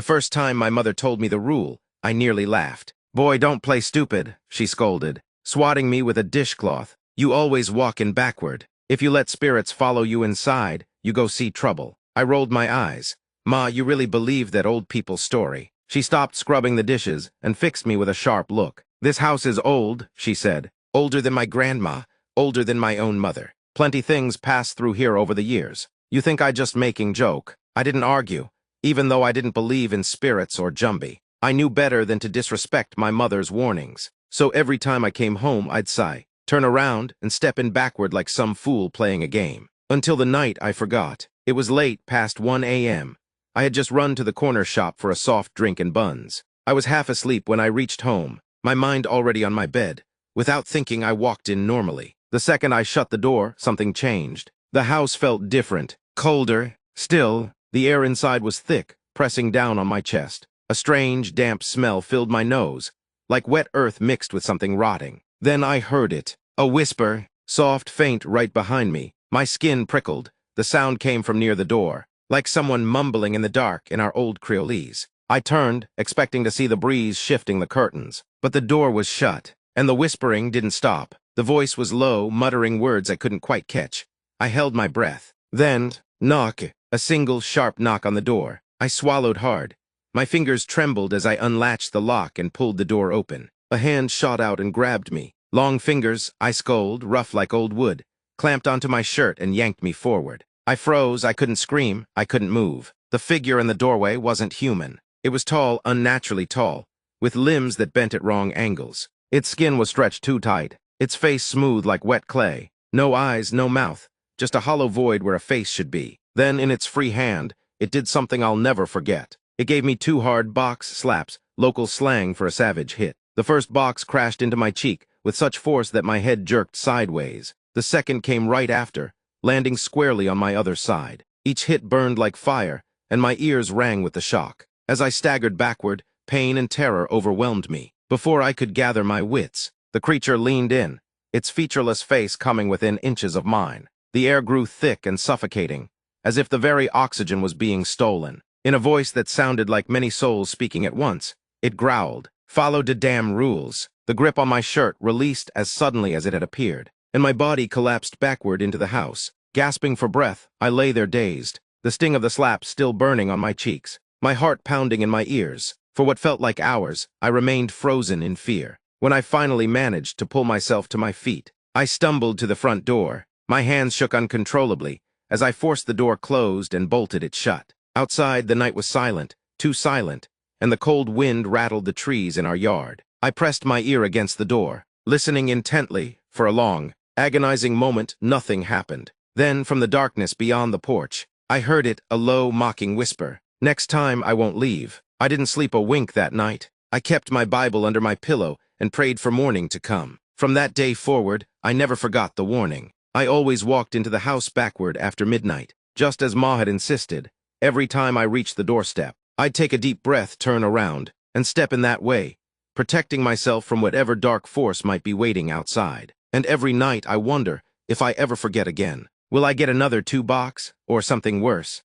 The first time my mother told me the rule, I nearly laughed. "Boy, don't play stupid," she scolded, swatting me with a dishcloth. "You always walk in backward. If you let spirits follow you inside, you go see trouble." I rolled my eyes. "Ma, you really believe that old people's story?" She stopped scrubbing the dishes and fixed me with a sharp look. "This house is old," she said. "Older than my grandma, older than my own mother. Plenty things passed through here over the years. You think I just making joke?" I didn't argue, even though I didn't believe in spirits or Jumbie. I knew better than to disrespect my mother's warnings. So every time I came home, I'd sigh, turn around, and step in backward like some fool playing a game. Until the night I forgot. It was late, past 1 a.m. I had just run to the corner shop for a soft drink and buns. I was half asleep when I reached home, my mind already on my bed. Without thinking, I walked in normally. The second I shut the door, something changed. The house felt different, colder, still. The air inside was thick, pressing down on my chest. A strange, damp smell filled my nose, like wet earth mixed with something rotting. Then I heard it. A whisper, soft, faint, right behind me. My skin prickled. The sound came from near the door, like someone mumbling in the dark in our old Creolese. I turned, expecting to see the breeze shifting the curtains. But the door was shut, and the whispering didn't stop. The voice was low, muttering words I couldn't quite catch. I held my breath. Then, knock, a single sharp knock on the door. I swallowed hard. My fingers trembled as I unlatched the lock and pulled the door open. A hand shot out and grabbed me. Long fingers, ice-cold, rough like old wood, clamped onto my shirt and yanked me forward. I froze, I couldn't scream, I couldn't move. The figure in the doorway wasn't human. It was tall, unnaturally tall, with limbs that bent at wrong angles. Its skin was stretched too tight, its face smooth like wet clay. No eyes, no mouth, just a hollow void where a face should be. Then, in its free hand, it did something I'll never forget. It gave me 2 hard box slaps, local slang for a savage hit. The first box crashed into my cheek with such force that my head jerked sideways. The second came right after, landing squarely on my other side. Each hit burned like fire, and my ears rang with the shock. As I staggered backward, pain and terror overwhelmed me. Before I could gather my wits, the creature leaned in, its featureless face coming within inches of mine. The air grew thick and suffocating, as if the very oxygen was being stolen. In a voice that sounded like many souls speaking at once, it growled, "Follow the damn rules." The grip on my shirt released as suddenly as it had appeared, and my body collapsed backward into the house. Gasping for breath, I lay there dazed, the sting of the slap still burning on my cheeks, my heart pounding in my ears. For what felt like hours, I remained frozen in fear. When I finally managed to pull myself to my feet, I stumbled to the front door. My hands shook uncontrollably as I forced the door closed and bolted it shut. Outside, the night was silent, too silent, and the cold wind rattled the trees in our yard. I pressed my ear against the door, listening intently. For a long, agonizing moment, nothing happened. Then, from the darkness beyond the porch, I heard it, a low, mocking whisper. "Next time, I won't leave." I didn't sleep a wink that night. I kept my Bible under my pillow and prayed for morning to come. From that day forward, I never forgot the warning. I always walked into the house backward after midnight, just as Ma had insisted. Every time I reached the doorstep, I'd take a deep breath, turn around, and step in that way, protecting myself from whatever dark force might be waiting outside. And every night I wonder if I ever forget again. Will I get another 2 box, or something worse?